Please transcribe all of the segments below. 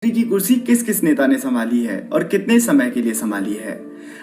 की कुर्सी किस किस नेता ने संभाली है और कितने समय के लिए संभाली है।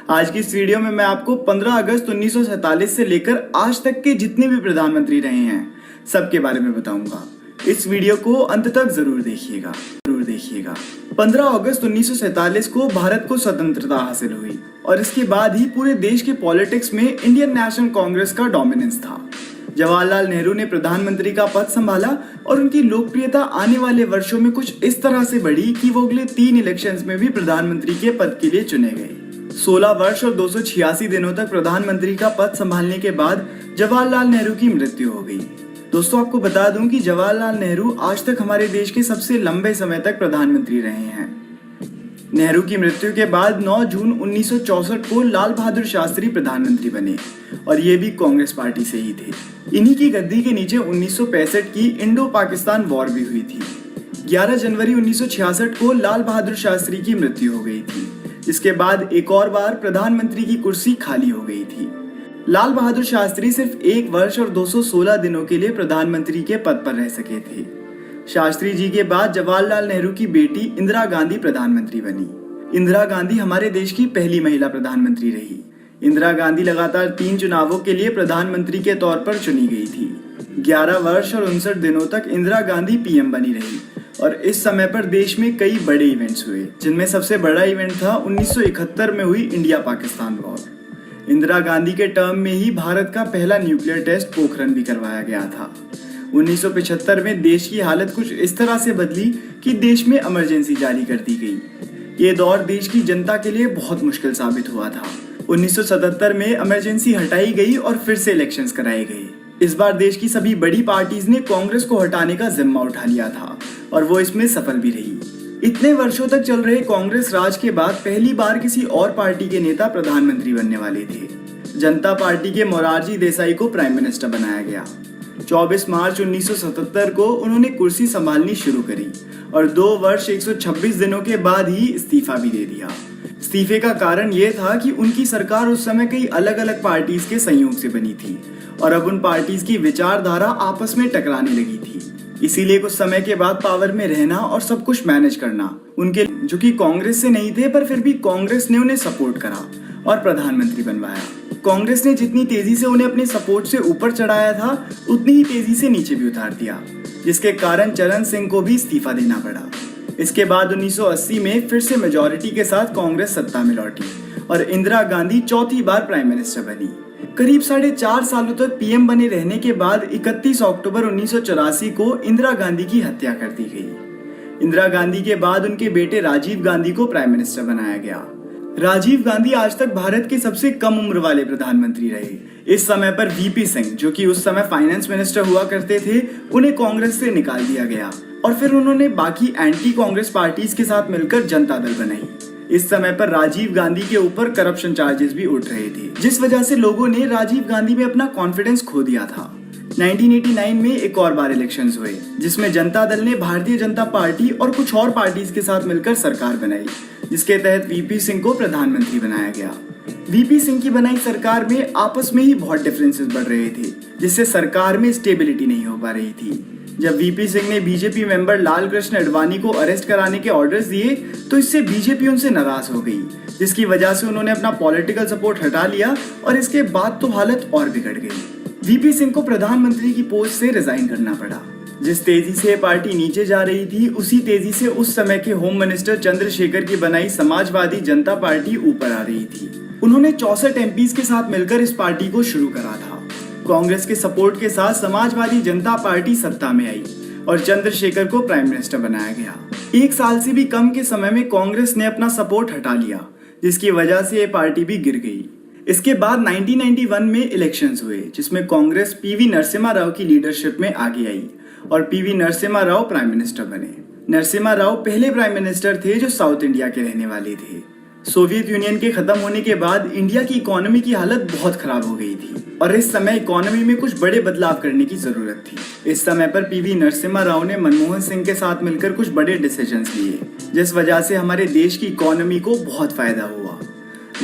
आज की इस वीडियो में मैं आपको 15 अगस्त 1947 से लेकर आज तक के जितने भी प्रधानमंत्री रहे हैं सबके बारे में बताऊंगा। इस वीडियो को अंत तक जरूर देखिएगा। 15 अगस्त 1947 को भारत को स्वतंत्रता हासिल हुई और इसके बाद ही पूरे देश के पॉलिटिक्स में इंडियन नेशनल कांग्रेस का डोमिनेंस था। जवाहरलाल नेहरू ने प्रधानमंत्री का पद संभाला और उनकी लोकप्रियता आने वाले वर्षों में कुछ इस तरह से बढ़ी कि वो अगले 3 इलेक्शंस में भी प्रधानमंत्री के पद के लिए चुने गए। 16 वर्ष और 286 दिनों तक प्रधानमंत्री का पद संभालने के बाद जवाहरलाल नेहरू की मृत्यु हो गई। दोस्तों, आपको बता दूं कि जवाहरलाल नेहरू आज तक हमारे देश के सबसे लंबे समय तक प्रधानमंत्री रहे हैं। नेहरू की मृत्यु के बाद 9 जून 1964 को लाल बहादुर शास्त्री प्रधानमंत्री बने और ये भी कांग्रेस पार्टी से ही थे। इन्हीं की गद्दी के नीचे 1965 की इंडो पाकिस्तान वॉर भी हुई थी। 11 जनवरी 1966 को लाल बहादुर शास्त्री की मृत्यु हो गई थी, जिसके बाद एक और बार प्रधानमंत्री की कुर्सी खाली हो गई थी। लाल बहादुर शास्त्री सिर्फ 1 वर्ष और 216 दिनों के लिए प्रधानमंत्री के पद पर रह सके थे। शास्त्री जी के बाद जवाहरलाल नेहरू की बेटी इंदिरा गांधी प्रधानमंत्री बनी। इंदिरा गांधी हमारे देश की पहली महिला प्रधानमंत्री रही। इंदिरा गांधी लगातार 3 चुनावों के लिए प्रधानमंत्री के तौर पर चुनी गई थी। 11 वर्ष और 59 दिनों तक इंदिरा गांधी पीएम बनी रही और इस समय पर देश में कई बड़े इवेंट्स हुए, जिनमें सबसे बड़ा इवेंट था 1971 में हुई इंडिया पाकिस्तान वॉर। इंदिरा गांधी के टर्म में ही भारत का पहला न्यूक्लियर टेस्ट पोखरण भी करवाया गया था। 1975 में देश की हालत कुछ इस तरह से बदली कि देश में इमरजेंसी जारी कर दी गई। ये दौर देश की जनता के लिए बहुत मुश्किल साबित हुआ था। 1977 में इमरजेंसी हटाई गई और फिर से इलेक्शंस कराए गए। इस बार देश की सभी बड़ी पार्टीज ने कांग्रेस को हटाने का जिम्मा उठा लिया था और वो इसमें सफल भी रही। इतने वर्षों तक चल रहे कांग्रेस राज के बाद पहली बार किसी और पार्टी के नेता प्रधानमंत्री बनने वाले थे। जनता पार्टी के मोरारजी देसाई को प्राइम मिनिस्टर बनाया गया। 24 मार्च 1977 को उन्होंने कुर्सी संभालनी शुरू करी और 2 वर्ष 126 दिनों के बाद ही इस्तीफा भी दे दिया। इस्तीफे का कारण यह था कि उनकी सरकार उस समय कई अलग अलग पार्टीज के संयोग से बनी थी और अब उन पार्टीज की विचारधारा आपस में टकराने लगी थी। इसीलिए कुछ समय के बाद पावर में रहना और सब कुछ मैनेज करना उनके, जो कि कांग्रेस से नहीं थे, पर फिर भी कांग्रेस ने उन्हें सपोर्ट करा और प्रधानमंत्री बनवाया। कांग्रेस ने जितनी तेजी से उन्हें अपने सपोर्ट से ऊपर चढ़ाया था, उतनी ही तेजी से नीचे भी उतार दिया, जिसके कारण चरण सिंह को भी इस्तीफा देना पड़ा। इसके बाद 1980 में फिर से मेजॉरिटी के साथ कांग्रेस सत्ता में लौटी और इंदिरा गांधी चौथी बार प्राइम मिनिस्टर बनी। करीब 4.5 सालों तक पीएम बने रहने के बाद 31 अक्टूबर 1984 को इंदिरा गांधी की हत्या कर दी गई। इंदिरा गांधी के बाद उनके बेटे राजीव गांधी को प्राइम मिनिस्टर बनाया गया। राजीव गांधी आज तक भारत के सबसे कम उम्र वाले प्रधानमंत्री रहे। इस समय पर वीपी सिंह, जो कि उस समय फाइनेंस मिनिस्टर हुआ करते थे, उन्हें कांग्रेस से निकाल दिया गया और फिर उन्होंने बाकी एंटी कांग्रेस पार्टीज के साथ मिलकर जनता दल बनाई। इस समय पर राजीव गांधी के ऊपर करप्शन चार्जेस भी उठ रहे थे, जिस वजह से लोगों ने राजीव गांधी में अपना कॉन्फिडेंस खो दिया था। 1989 में एक और बार इलेक्शंस हुए, जिसमें जनता दल ने भारतीय जनता पार्टी और कुछ और पार्टीज के साथ मिलकर सरकार बनाई, जिसके तहत वीपी सिंह को प्रधानमंत्री बनाया गया। वीपी सिंह की बनाई सरकार में आपस में ही बहुत डिफरेंसेस बढ़ रहे थे, जिससे सरकार में स्टेबिलिटी नहीं हो पा रही थी। जब वीपी सिंह ने बीजेपी मेंबर लाल कृष्ण आडवाणी को अरेस्ट कराने के ऑर्डर्स दिए, तो इससे बीजेपी उनसे नाराज हो गई, जिसकी वजह से उन्होंने अपना पॉलिटिकल सपोर्ट हटा लिया और इसके बाद तो हालत और बिगड़ गई। वीपी सिंह को प्रधानमंत्री की पोस्ट से रिजाइन करना पड़ा। जिस तेजी से पार्टी नीचे जा रही थी, उसी तेजी से उस समय के होम मिनिस्टर चंद्रशेखर की बनाई समाजवादी जनता पार्टी ऊपर आ रही थी। उन्होंने 64 एमपीज के साथ मिलकर इस पार्टी को शुरू करा था। कांग्रेस के सपोर्ट के साथ समाजवादी जनता पार्टी सत्ता में आई और चंद्रशेखर को प्राइम मिनिस्टर बनाया गया। 1 साल से भी कम के समय में कांग्रेस ने अपना सपोर्ट हटा लिया, जिसकी वजह से ये पार्टी भी गिर गई। इसके बाद 1991 में इलेक्शंस हुए, जिसमें कांग्रेस पीवी नरसिम्हा राव की लीडरशिप में आगे आई और PV Narasimha Rao prime minister बने। नरसिम्हा राव पहले प्राइम मिनिस्टर थे जो साउथ इंडिया के रहने वाले थे। सोवियत यूनियन के खत्म होने के बाद इंडिया की इकोनॉमी की हालत बहुत खराब हो गई थी और इस समय इकोनॉमी में कुछ बड़े बदलाव करने की जरूरत थी। इस समय पर पीवी नरसिम्हा राव ने मनमोहन सिंह के साथ मिलकर कुछ बड़े डिसीजंस लिए, जिस वजह से हमारे देश की इकोनॉमी को बहुत फायदा हुआ।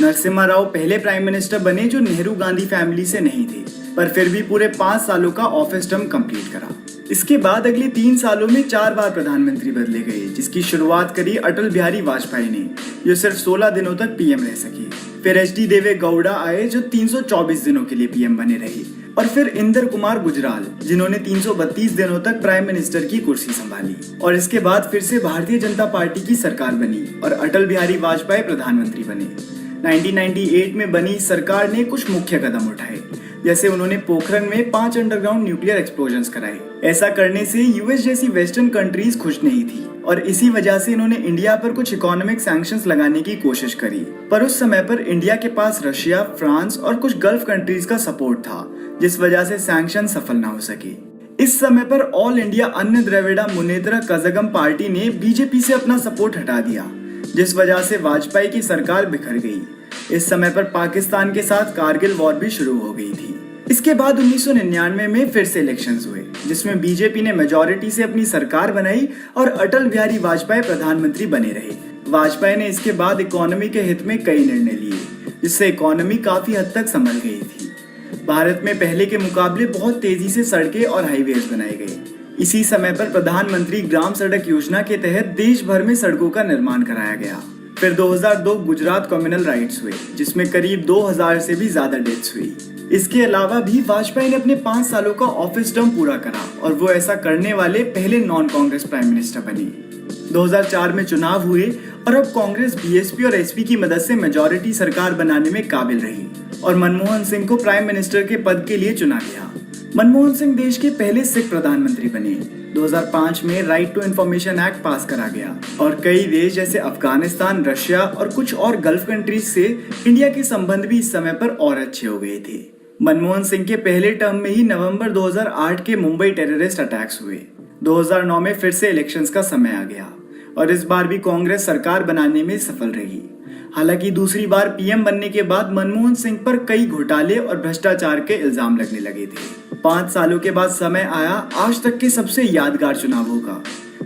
नरसिम्हा राव पहले प्राइम मिनिस्टर बने जो नेहरू गांधी फैमिली से नहीं थे, पर फिर भी पूरे 5 सालों का ऑफिस टर्म कंप्लीट करा। इसके बाद अगले 3 सालों में 4 बार प्रधानमंत्री बदले गए, जिसकी शुरुआत करी अटल बिहारी वाजपेयी ने, जो सिर्फ 16 दिनों तक पीएम रह सके। फिर एच.डी. देवे गौड़ा आए, जो 324 दिनों के लिए पीएम बने रहे, और फिर इंदर कुमार गुजराल, जिन्होंने 332 दिनों तक प्राइम मिनिस्टर की कुर्सी संभाली। और इसके बाद फिर से भारतीय जनता पार्टी की सरकार बनी और अटल बिहारी वाजपेयी प्रधानमंत्री बने। 1998 में बनी सरकार ने कुछ मुख्य कदम उठाए, जैसे उन्होंने पोखरण में 5 अंडरग्राउंड न्यूक्लियर एक्सप्लोजन्स कराए। ऐसा करने से यूएस जैसी वेस्टर्न कंट्रीज खुश नहीं थी और इसी वजह से इन्होंने इंडिया पर कुछ इकोनॉमिक सैंक्शंस लगाने की कोशिश करी। पर उस समय पर इंडिया के पास रशिया, फ्रांस और कुछ गल्फ कंट्रीज का सपोर्ट था, जिस वजह से सैंक्शन सफल न हो सके। इस समय पर ऑल इंडिया अन्य द्रविड़ा मुनेत्र कज़गम पार्टी ने बीजेपी से अपना सपोर्ट हटा दिया, जिस वजह से वाजपेयी की सरकार बिखर गई। इस समय पर पाकिस्तान के साथ कारगिल वॉर भी शुरू हो गई थी। इसके बाद 1999 में फिर से इलेक्शंस हुए, जिसमें बीजेपी ने मेजॉरिटी से अपनी सरकार बनाई और अटल बिहारी वाजपेयी प्रधानमंत्री बने रहे। वाजपेयी ने इसके बाद इकोनॉमी के हित में कई निर्णय लिए, जिससे इकोनॉमी काफी हद तक संभल गई थी। भारत में पहले के मुकाबले बहुत तेजी से सड़कें और हाईवेज बनाए गए। इसी समय पर प्रधानमंत्री ग्राम सड़क योजना के तहत देश भर में सड़कों का निर्माण कराया गया। फिर 2002 गुजरात कम्युनल राइट्स हुए, जिसमें करीब 2000 से भी ज्यादा डेथ्स हुई। इसके अलावा भी वाजपेयी ने अपने 5 सालों का ऑफिस टर्म पूरा करा और वो ऐसा करने वाले पहले नॉन कांग्रेस प्राइम मिनिस्टर बने। 2004 में चुनाव हुए और अब कांग्रेस बीएसपी और एसपी की मदद से मेजॉरिटी सरकार बनाने में काबिल रही और मनमोहन सिंह को प्राइम मिनिस्टर के पद के लिए चुना गया। मनमोहन सिंह देश के पहले सिख प्रधानमंत्री बने। 2005 में right to information act pass करा गया और कई देश जैसे अफगानिस्तान, रशिया और कुछ और गल्फ कंट्रीज से इंडिया के संबंध भी इस समय पर और अच्छे हो गए थे। मनमोहन सिंह के पहले टर्म में ही नवंबर 2008 के मुंबई टेररिस्ट अटैक्स हुए। 2009 में फिर से इलेक्शंस का समय आ गया और इस बार भी कांग्रेस सरकार बनाने में सफल रही। हालांकि दूसरी बार पीएम बनने के बाद मनमोहन सिंह पर कई घोटाले और भ्रष्टाचार के इल्जाम लगने लगे थे। 5 सालों के बाद समय आया आज तक के सबसे यादगार चुनावों का।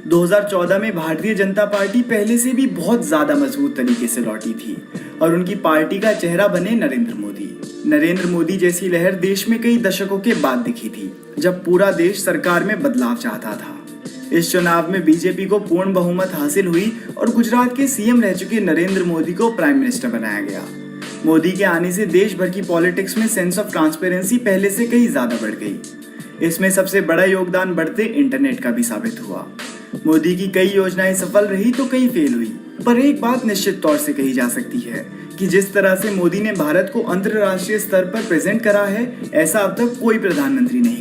2014 में भारतीय जनता पार्टी पहले से भी बहुत ज्यादा मजबूत तरीके से लौटी थी और उनकी पार्टी का चेहरा बने नरेंद्र मोदी। नरेंद्र मोदी जैसी लहर देश में कई दशकों के बाद दिखी थी, जब पूरा देश सरकार में बदलाव चाहता था। इस चुनाव में बीजेपी को पूर्ण बहुमत हासिल हुई और गुजरात के सीएम रह चुके नरेंद्र मोदी को प्राइम मिनिस्टर बनाया गया। मोदी के आने से देश भर की पॉलिटिक्स में सेंस ऑफ ट्रांसपेरेंसी पहले से कहीं ज्यादा बढ़ गई। इसमें सबसे बड़ा योगदान बढ़ते इंटरनेट का भी साबित हुआ। मोदी की कई योजनाएं सफल रही तो कई फेल हुई, पर एक बात निश्चित तौर से कही जा सकती है कि जिस तरह से मोदी ने भारत को अंतर्राष्ट्रीय स्तर पर प्रेजेंट करा है, ऐसा अब तक कोई प्रधानमंत्री नहीं